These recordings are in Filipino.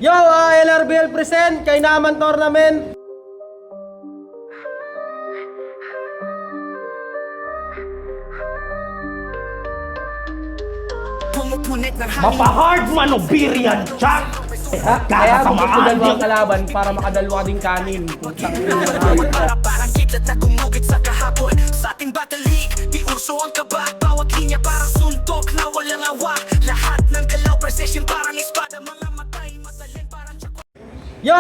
Yo, LRBL present, kay naman tournament. Mapa-hard man o beer yan, Chuck! Kaya gusto Kakatamaan dalawang din. kalaban para makadalwa ding kanin. Putang ina. Para parang kidlat na gumugit sa kahapon. Sa ating battle league, di urso ang kaba. Bawat linya parang suntok na walang awa. Lahat ng galaw precision parang espada. Mga matay, matalin parang tsako. Yo,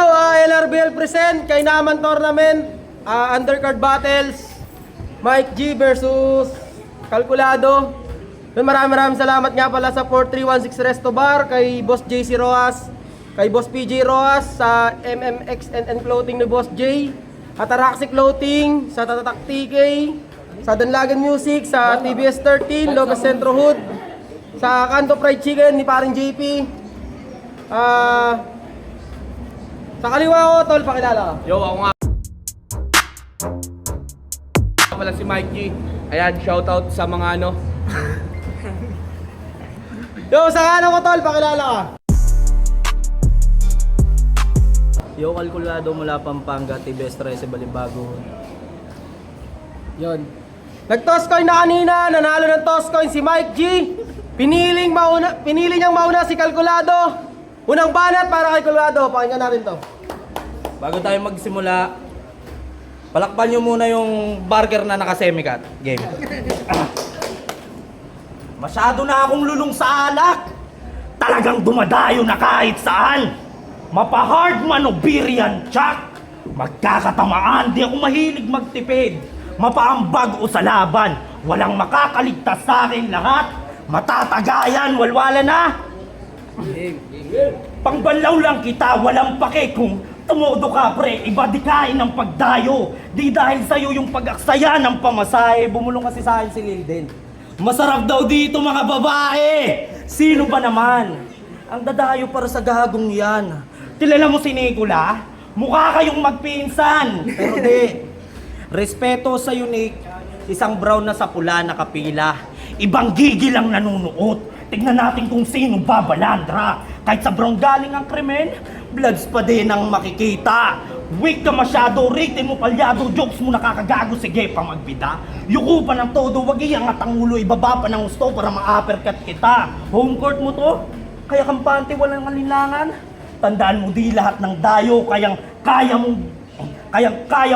LRBL present, kay naman tournament. Undercard battles. Mike G versus Kalkulado. Maraming salamat nga pala sa 4316 Resto Bar, kay Boss JC Roas, kay Boss PJ Roas, sa MMXNN Clothing ni Boss J, Ataraxi Clothing, sa Tatatak TK, sa Danlagan Music, sa TBS 13, Lopez Centro Hood, sa Kanto Fried Chicken ni Paring JP. Sa kaliwa ko, tol, pakilala ka. Yo, ako nga pala si Mike G. Ayan, shoutout sa mga ano. Yo, sa ano ko, tol, pakilala ka. Yo, Kalkulado mula Pampanga, TBS 13, Balimbago. Yon. Nag-toss coin na kanina, nanalo ng toss coin si Mike G. Pinili niyang mauna si Kalkulado. Unang banat para kay Kalkulado, pakinggan natin to. Bago tayo magsimula, palakpan nyo muna yung barker na naka-semicat game. Masyado na akong lulong sa alak. Talagang dumadayo na kahit saan. Mapa-hard man o beer yan, Chuck! Magkakatamaan, di ako mahilig magtipid. Mapaambag o sa laban, walang makakaligtas sa akin lahat. Matatagayan, walwala na. Pangbanlaw lang kita, walang pake kung tumodo ka pre, iba di kain ng pagdayo. Di dahil sa'yo yung pag-aksaya ng pamasahe. Bumulong kasi sa akin si Lilden. Masarap daw dito mga babae. Sino ba naman? Ang dadayo para sa gagong yan. Kilala mo si Nicola? Mukha kayong magpinsan. Pero di, respeto sa unique, isang brown na sa pula nakapila. Ibang gigil ang nanunuot. Tignan natin kung sino babalandra. Kahit sa brown galing ang krimen, bloods pa din ang makikita. Weak ka masyado, rating mo palyado, jokes mo nakakagago, sige pa magbida. Yuko pa ng todo, wag iangat ang ulo, ibaba pa ng gusto para ma-uppercut kita. Home court mo to, kaya kampante walang alinlangan. Tandaan mo di lahat ng dayo, kaya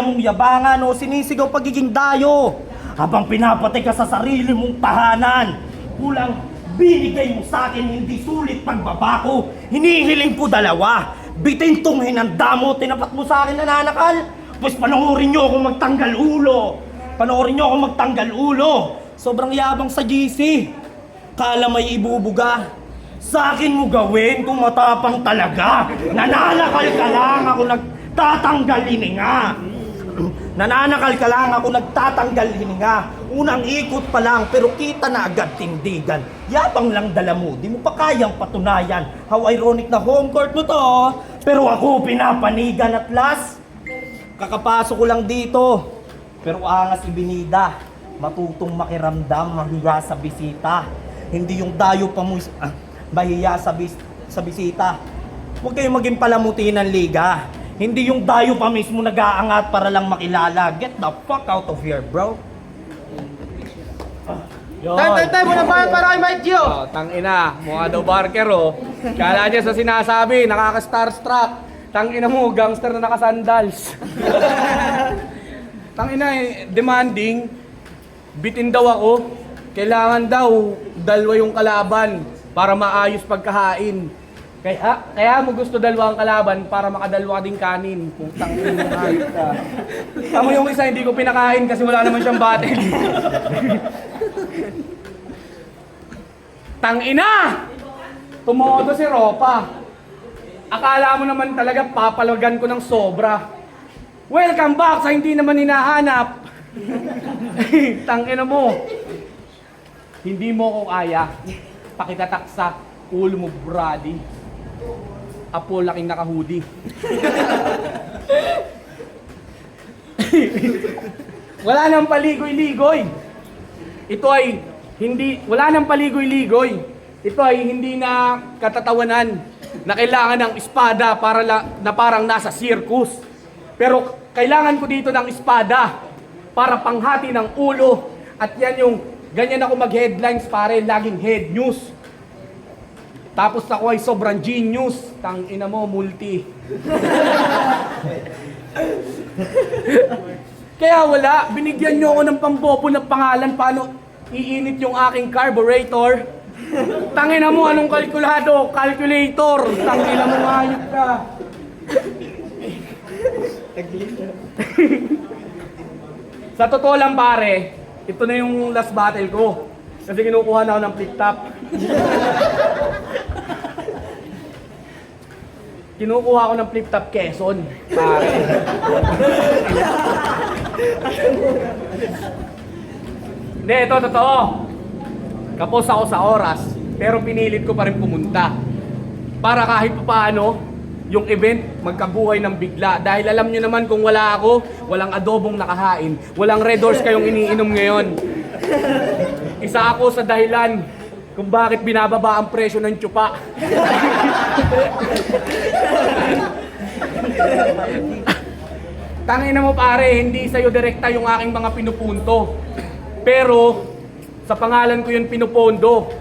mong yabangan o sinisigaw pagiging dayo. Habang pinapatay ka sa sarili mong tahanan. Kulang binigay mo sa akin, hindi sulit pagbabako. Hinihiling ko dalawa. Bitin tong hinanda mo, tinapat mo sa akin nananakal. Pues panoorin nyo akong magtanggal ulo. Panoorin nyo akong magtanggal ulo. Sobrang yabang sa GC. Kala may ibubuga. Sa akin mo gawin kung matapang talaga. Nananakal ka lang, ako nagtatanggal hininga. Nananakal ka lang, ako nagtatanggal hininga. Unang ikot pa lang, pero kita na agad tindigan. Yabang lang dala mo, di mo pa kayang patunayan. How ironic na home court mo to, pero ako pinapanigan at last. Kakapasok ko lang dito, pero angas ibinida. Matutong makiramdam, mahiya sa bisita. Hindi yung dayo pa mo, mahiya sa bisita. Huwag kayong maging palamuti ng liga. Hindi yung dayo pa mismo nag-aangat para lang makilala. Get the fuck out of here, bro. Time, unang banat para kay Mike G. Oh, tangina, mukha daw barker oh. Kala niya sa sinasabi, nakaka-starstruck. Tangina mo, gangster na nakasandals. Tangina demanding. Bitin daw ako. Kailangan daw dalawa yung kalaban para maayos pagkahain. Kaya mo gusto dalawang kalaban para makadalwa ding kanin. Putang ina mo ayos ka. Tama yung isa, hindi ko pinakain kasi wala naman siyang battle. Tangina! Tumodo si Ropa. Akala mo naman talaga papalagan ko ng sobra. Welcome back sa hindi naman hinahanap. Tangina mo. Hindi mo ko kaya. Pakitatak sa ulo mo, brady. Apo laking naka-hoodie. Wala nang paligoy-ligoy. Ito ay hindi, wala nang paligoy-ligoy. Ito ay hindi na katatawanan. na kailangan ng espada na parang nasa circus. Pero kailangan ko dito ng espada para panghati ng ulo. At yan yung, ganyan ako mag-headlines pare, laging head news. Tapos ako ay sobrang genius. Tang ina mo, multi. Kaya wala, binigyan nyo ako ng pambobo ng pangalan paano iinit yung aking carburetor. Tangina mo, anong kalkulado? Calculator. Tangina mo, hayop ka. Sa totoo lang pare, ito na yung last battle ko. Kasi kinukuha na ako ng flip top. Kinukuha ako ng flip top Quezon, pare. Hindi, ito totoo. Kapos ako sa oras, pero pinilit ko pa rin pumunta. Para kahit paano, yung event magkabuhay ng bigla. Dahil alam nyo naman kung wala ako, walang adobong nakahain, walang Red Horse kayong iniinom ngayon. Isa ako sa dahilan kung bakit binababa ang presyo ng tsupa. Tangina mo pare, hindi sa'yo direkta yung aking mga pinupunto. Pero, sa pangalan ko yun pinupondo.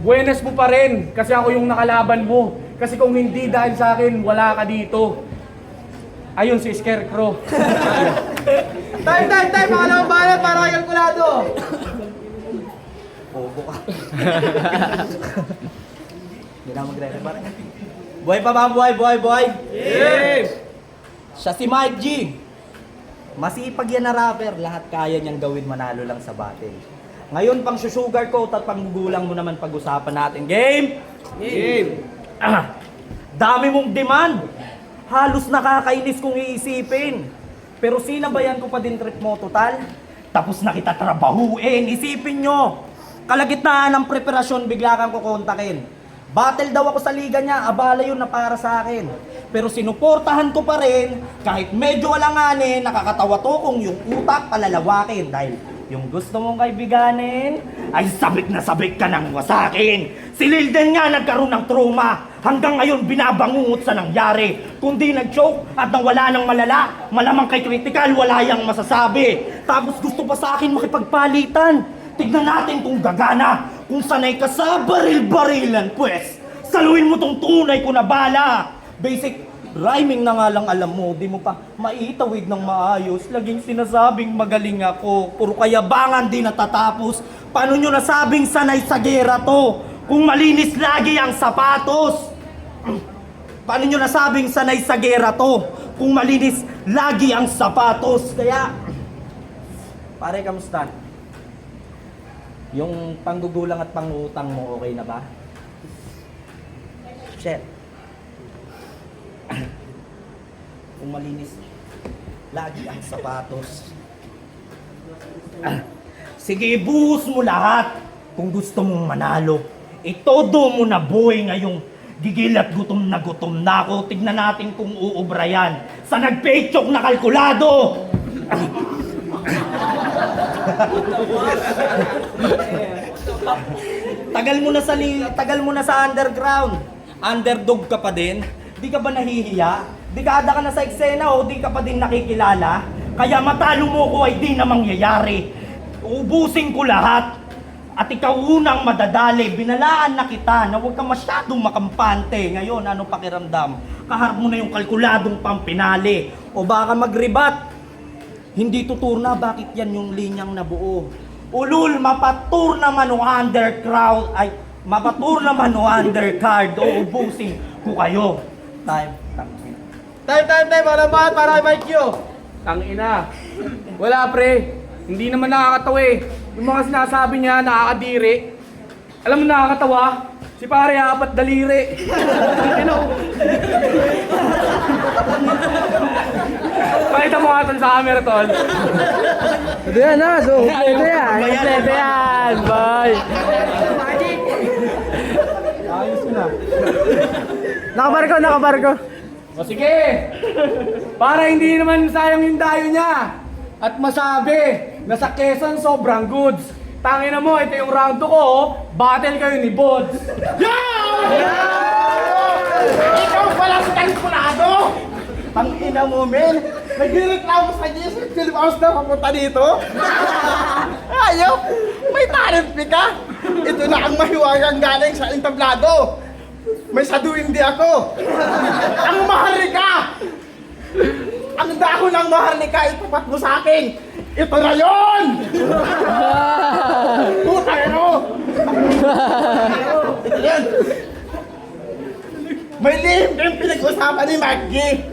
Buenas mo pa rin, kasi ako yung nakalaban mo. Kasi kung hindi dahil sa akin, wala ka dito. Ayun si Scarecrow. Time! Pangalawang balat para kay Kalkulado! Bobo ka. Hindi na magre-repare. Buhay pa ba? Buhay! Yes! Siya si Mike G. Masipag yan na rapper, lahat kaya niyang gawin, manalo lang sa battle. Ngayon pang sugar coat at panggugulang mo naman pag-usapan natin. Game! Dami mong demand. Halos nakakainis kung iisipin. Pero sinabayan ko pa din trip mo total. Tapos na kita trabahuin. Isipin nyo. Kalagitnaan ng preparasyon, bigla kang kukontakin. Battle daw ako sa liga niya, abala yun na para sa akin. Pero sinuportahan ko pa rin, kahit medyo alanganin, nakakatawa to kung yung utak palalawakin. Dahil yung gusto mong kaibiganin, ay sabik na sabik ka nang wasakin. Si Lilden nga nagkaroon ng trauma. Hanggang ngayon binabangungot sa nangyari. Kung di nag-choke at nawala ng malala, malamang kay critical, wala yang masasabi. Tapos gusto pa sa akin makipagpalitan. Tignan natin kung gagana. Kung sanay ka sa baril-barilan, pues, saluin mo tong tunay ko na bala. Basic rhyming na nga lang alam mo, di mo pa maitawid ng maayos. Laging sinasabing magaling ako, puro kayabangan di natatapos. Paano nyo nasabing sanay sa gera to? Kung malinis lagi ang sapatos. Paano nyo nasabing sanay sa gera to? Kung malinis lagi ang sapatos. Kaya, pare, kamusta? Yung panggugulang at pangutang mo, okay na ba? Shit. Kung malinis lagi ang sapatos. Sige, buhos mo lahat kung gusto mong manalo. Itodo mo na boy ngayong gigil at gutom na ako. Tignan natin kung uubra yan sa nagpechok na kalkulado. Tagal mo na sa underground. Underdog ka pa din. Di ka ba nahihiya? Dekada ka na sa eksena o di ka pa din nakikilala? Kaya matalo mo ko ay di na mangyayari. Uubusin ko lahat. At ikaw unang madadali. Binalaan na kita na huwag ka masyadong makampante. Ngayon, ano pakiramdam? Kaharap mo na yung kalkuladong pampinali. O baka magribat. Hindi tutur na bakit yan yung linyang nabuo. Ulul, mapatur naman o undercrowd. Ay, mapatur naman o undercard. O ubusin ko kayo. Time. Pangalawang balat para kay Mike Q! Tangina. Wala pre. Hindi naman nakakatawa eh. Yung mga sinasabi niya, nakakadiri. Alam mo nakakatawa? Si pare apat daliri. Pakita mo nga sa camera, tol. Ito yan na, so ito yan, bye! Ayos ko na. Nakabarko! O sige! Para hindi naman sayang yung dayo niya. At masabi na sa Quezon sobrang goods. Tangina mo, ito yung round 2 ko, battle kayo ni Bods. Yeah! Ikaw pala si Kalkulado! Tangina mo, men! Nagreklamo sa Jesus Philip House na papunta dito? Ayaw! May talent ka! Ito na ang mahiwagang galing sa entablado! May saduin di ako! Ang maharlika! Ang dahon ng maharlika itapat mo sa akin! Ito na yun! Puta ano! Ito yun! May lihim kayong pinag-usapan ni Maggie!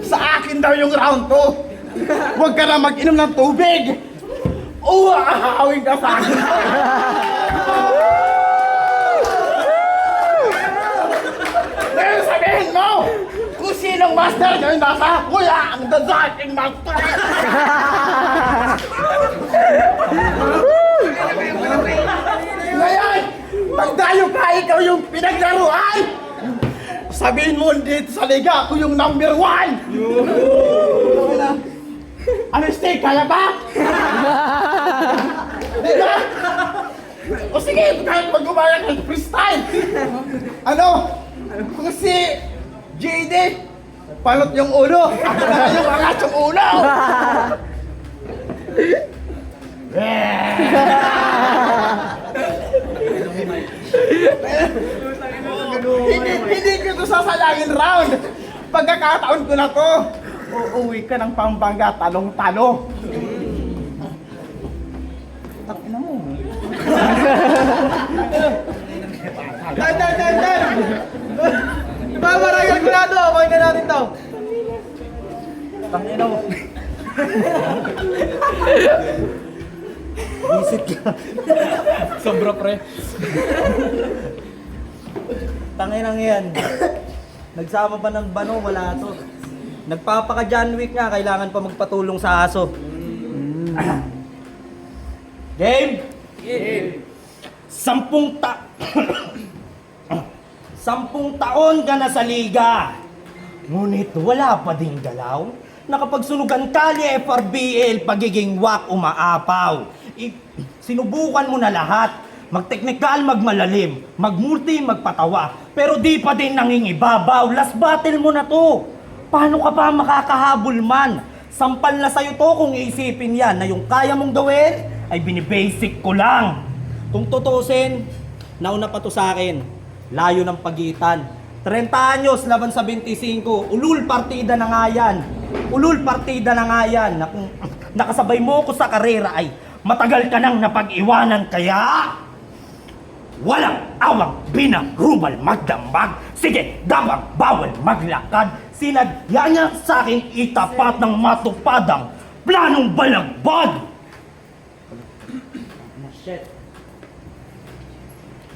Sa akin daw yung round 2! Huwag ka na mag-inom ng tubig! Ahawin ka sa akin! Ngayon sabihin mo! Kung sinong master ngayon nasa kuya ang dazaking master! Ngayon! Magdayo ka, ikaw yung pinaglaruan! Sabihin mo dito sa liga ako yung number 1! Ano Steve, kaya ba? Di ba? O sige, kahit mag-umaya ka freestyle! Ano? Kung si JD, palot yung ulo! Ako na yung angat yung ulo! Hindi ko ito sasalangin round. Pagkakataon ko na to, uuwi ka ng Pampanga talong-talo. Takina mo. Dan! Diba, Barangay Kalkulado? Pakinggan natin to. Tangina mo. Visit ka. Sobra pre. Tanginang yan. Nagsama pa ng bano, wala to. Nagpapaka-John Wick nga, kailangan pa magpatulong sa aso. Game? Sampung taon ka na sa liga. Ngunit wala pa ding galaw. Nakapagsunugan kalye FRBL, pagiging wak umaapaw. Sinubukan mo na lahat. Magteknikal, magmalalim. Magmulti, magpatawa. Pero di pa din nangingibabaw. Last battle mo na to. Paano ka pa makakahabol man? Sampal na sa'yo to kung iisipin yan na yung kaya mong gawin ay binibasic ko lang. Kung tutusin, nauna pa to sa akin. Layo ng pagitan. 30 anyos laban sa 25. Ulul partida na nga yan. Ulul partida na nga yan. Na kung nakasabay mo ko sa karera ay matagal ka nang napag-iwanan kaya... Walang awang binarubal magdambag. Sige, dabang bawal maglakad. Sinadya niya sa akin itapat ng matupadang planong balagbag.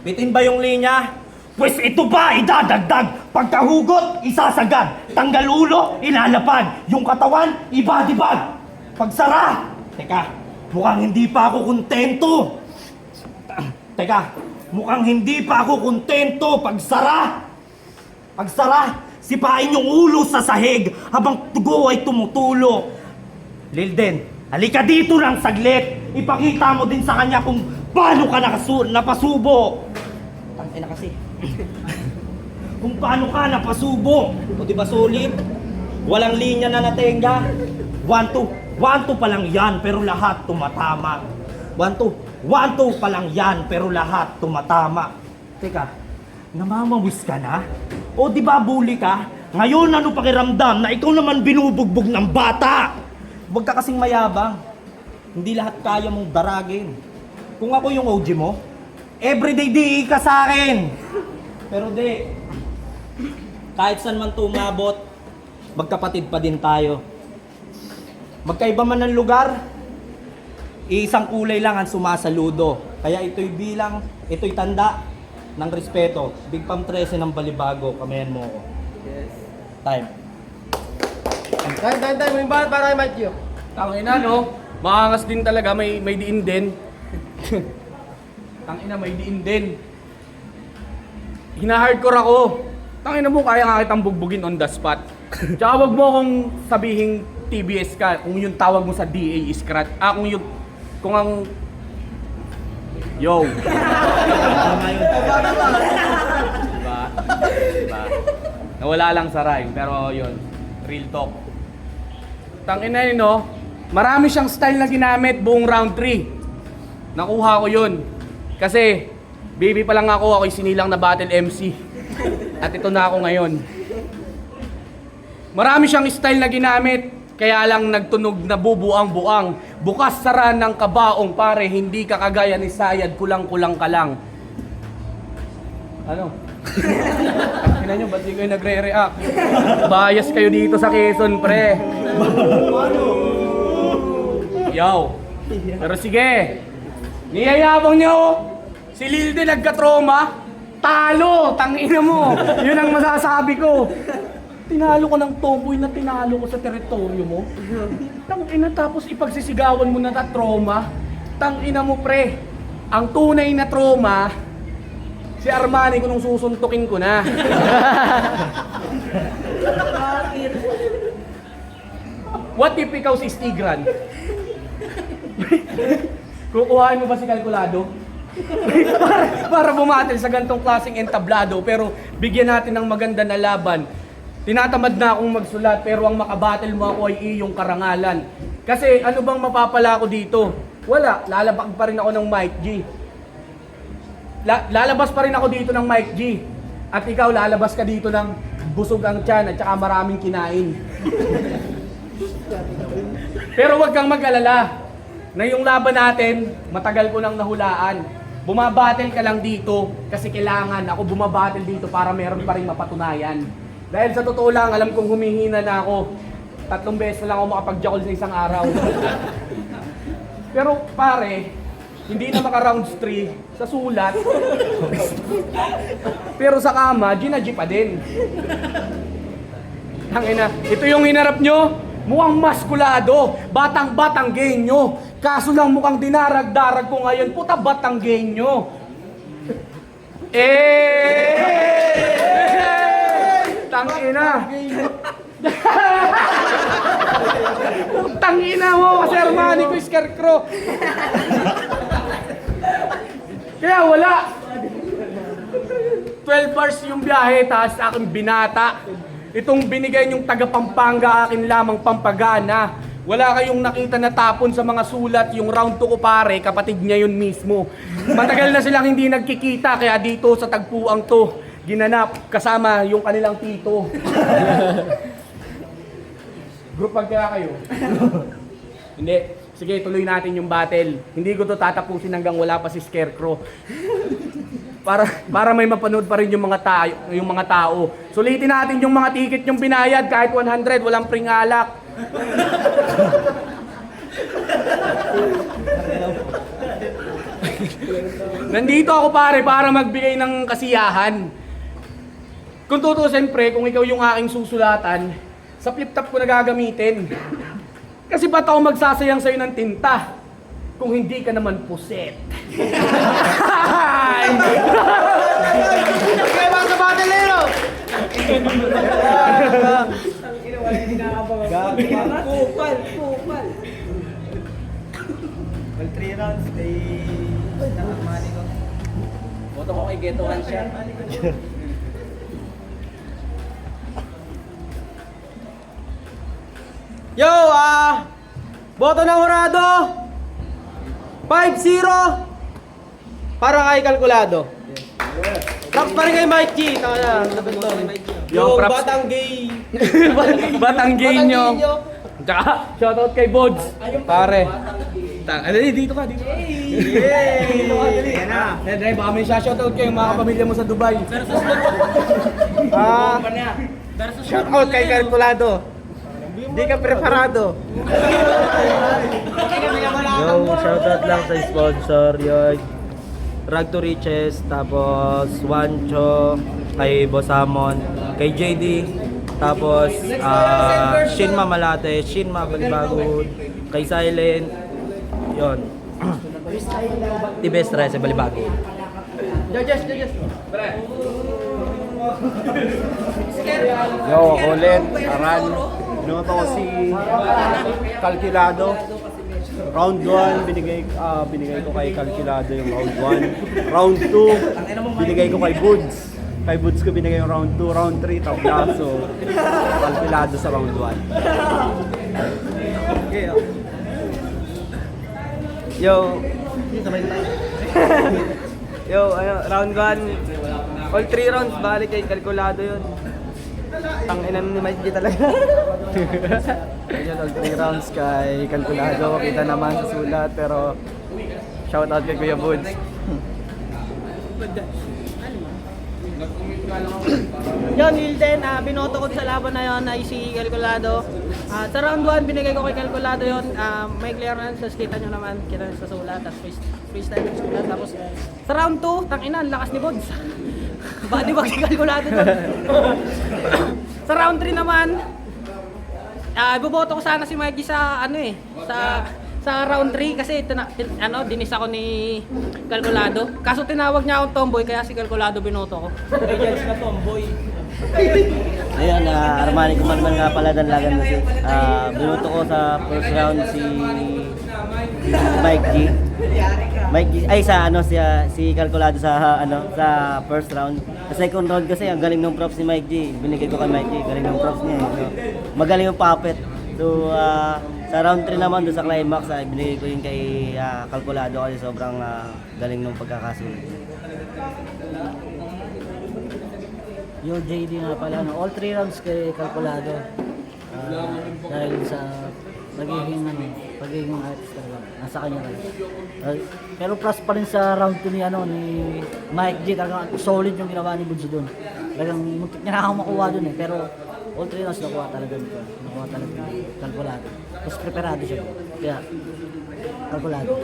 Bitin ba yung linya? Pwes ito ba idadagdag? Pagkahugot, isasagad. Tanggal ulo, ilalapag. Yung katawan, ibadibag. Pagsara, teka, mukhang hindi pa ako kontento. Mukhang hindi pa ako kontento. Pagsara, sipain yung ulo sa sahig habang tugo ay tumutulo. Lilden, halika dito ng saglit. Ipakita mo din sa kanya kung paano ka napasubo. Tangina kasi. Kung paano ka napasubo. O diba solid? Walang linya na natenga. 1-2 pa lang yan pero lahat tumatama. 1-2 pa lang yan pero lahat tumatama. Teka, namamawis ka na? O di ba bully ka? Ngayon ano pakiramdam na ikaw naman binubugbog ng bata? Huwag ka kasing mayabang. Hindi lahat kaya mong daragin. Kung ako yung OG mo, everyday di ka sa akin. Pero di, kahit saan man tumabot, magkapatid pa din tayo. Magkaiba man ng lugar, isang kulay lang ang sumasaludo. Kaya ito'y tanda ng respeto. Big Pam 13 ng Balibago, kamayan mo ako. Yes. Time. Dan, may balat para kay Matthew. Tangina no, maangas din talaga, may diin din. Tangina, may diin din. Hina-hardcore ako. Tangina mo, kaya nga kitang bugbugin on the spot. Tsaka wag mo akong sabihing TBS ka kung yung tawag mo sa DA is crat. Kung ang... Yo. Tama yun. Diba? Diba? Nawala lang sa rhyme, pero yun, real talk. Tangina yun, no? Marami siyang style na ginamit buong round 3. Nakuha ko yun. Kasi, baby pa lang ako'y sinilang na battle MC. At ito na ako ngayon. Marami siyang style na ginamit, kaya lang nagtunog na bubuang-buang. Bukas sara ng kabaong pare, hindi ka kagaya ni Sayad, kulang-kulang ka lang. Ano? Tingnan nyo, ba't di kayo nagre-react? Bias kayo dito sa Quezon, pre. Yo. Pero sige, niyayabang nyo, si Lilde nagka-trauma, talo, tangina mo. Yun ang masasabi ko. Tinalo ko ng tomboy na tinalo ko sa teritoryo mo. Tangina, tapos ipagsisigawan mo na trauma. Tangina mo, pre. Ang tunay na trauma, si Armani ko nung susuntukin ko na. What if ikaw si Stigran? Kukuhain mo ba si Kalkulado? para bumatil sa gantong klaseng entablado, pero bigyan natin ng maganda na laban. Tinatamad na akong magsulat, pero ang makabattle mo ako ay iyong karangalan. Kasi ano bang mapapala ko dito? Wala, lalabag pa rin ako ng Mike G. Lalabas pa rin ako dito ng Mike G. At ikaw lalabas ka dito ng busog ang tiyan at saka maraming kinain. Pero wag kang mag-alala na yung laban natin, matagal ko nang nahulaan. Bumabattle ka lang dito kasi kailangan ako bumabattle dito para meron pa rin mapatunayan. Dahil sa totoo lang, alam kong humihina na ako. 3 beses na lang ako makapag-jackal sa isang araw. Pero pare, hindi na maka-rounds 3 sa sulat. Pero sa kama, ginaji pa din. Tangina, ito yung hinarap nyo, mukhang maskulado, batang-batang genyo. Kaso lang mukhang dinarag-darag ko ngayon, puta batang genyo. Tangina. Tangina mo, kasi Armani ko scarecrow. Kaya wala. 12 hours yung biyahe, tapos aking binata. Itong binigay niyong taga Pampanga, akin lamang pampagana. Wala kayong nakita na tapon sa mga sulat, yung round 2 ko pare, kapatid niya yun mismo. Matagal na silang hindi nagkikita, kaya dito sa tagpuang to, ginanap kasama yung kanilang tito. Group pag kaya kayo? Hindi. Sige, tuloy natin yung battle. Hindi ko to tatapusin hanggang wala pa si Scarecrow. Para may mapanood pa rin yung mga tao. Sulitin natin yung mga ticket yung binayad kahit 100, walang pringalak. Nandito ako pare para magbigay ng kasiyahan. Kung tutusin pre, kung ikaw yung aking susulatan, sa flip-top ko na gagamitin. Kasi ba't ako magsasayang sa'yo ng tinta kung hindi ka naman puset? Kaya ba sa battle hero? Kupal. Well, 3 rounds, nakamani ko. Boto ko kay Geto 1 shot. Yo, boto ng Horado. 5-0. Para kay Kalkulado. Props pa rin kay Mike G. Yung props. batang gay. Batang gay nyo. Tsaka, shoutout kay Bods. Pare. Dito ka. Dito ka, dali. Yan, baka may shoutout kayo mga kapamilya mo sa Dubai. Shoutout kay Kalkulado. Hindi ka preparado. Yo, shoutout lang sa sponsor, yun. Rag to Riches, tapos Wancho, kay Bosamon, kay JD, tapos Shinma Malate, Shinma Balibagod, kay Silent, yun. Tibes 13 Balibagod. Judges. Yo, ulit, Aran. Binoto ko si Kalkulado. Round 1, binigay ko kay Kalkulado yung round 1. Round 2, binigay ko kay Goods. Kay Buds ko binigay yung round 2, round 3, tablaso. Kalkulado sa round 1. Yo. Yo, ano, round 1. All 3 rounds, balik kay kalkulado yun. Tanginan ni Mike G talaga. Ayun, all 3 rounds kay kalkulado. Kita naman sa sulat, pero shoutout kay Kuya Buds. Yun, Hilden, binoto ko sa laban na yun ay si Calculado. Sa round 1, binigay ko kay Calculado yun. May clearance, tapos kita nyo naman, kita nyo sa sulat, tapos freestyle yung sulat. Tapos sa round 2, tangina, lakas ni Bods. Body bag si Calculado doon. Sa round 3 naman, iboboto ko sana si Mikey sa ano eh, sa round 3 kasi dinis ako ni Calculado. Kaso tinawag niya akong tomboy kaya si Calculado binoto ko. Ayun, Armani Kumanman nga pala danlagan kasi binuto ko sa first round si Mike G. Mike G, ay sa ano si Calculado sa sa first round. Sa second round kasi ang galing ng props ni Mike G. Binigay ko kay Mike G, galing ng props niya. So, magaling yung puppet. So sa round 3 naman doon sa climax binigay ko yun kay Calculado kasi sobrang galing ng pagkakasulit. Yo, JD nga pala, no? All 3 rounds kay Calculado. Dahil sa pagiging artist talaga, nasa kanya talaga. Pero plus pa rin sa round 2 ni Mike G, talagang solid yung ginawa ni Bunso doon. Talagang muntik niya na ako makuha doon eh, pero all 3 rounds nakuha talaga nito. Nakuha talaga ni Calculado. Tapos preparado siya. Kaya, Calculado.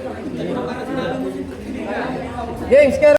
James,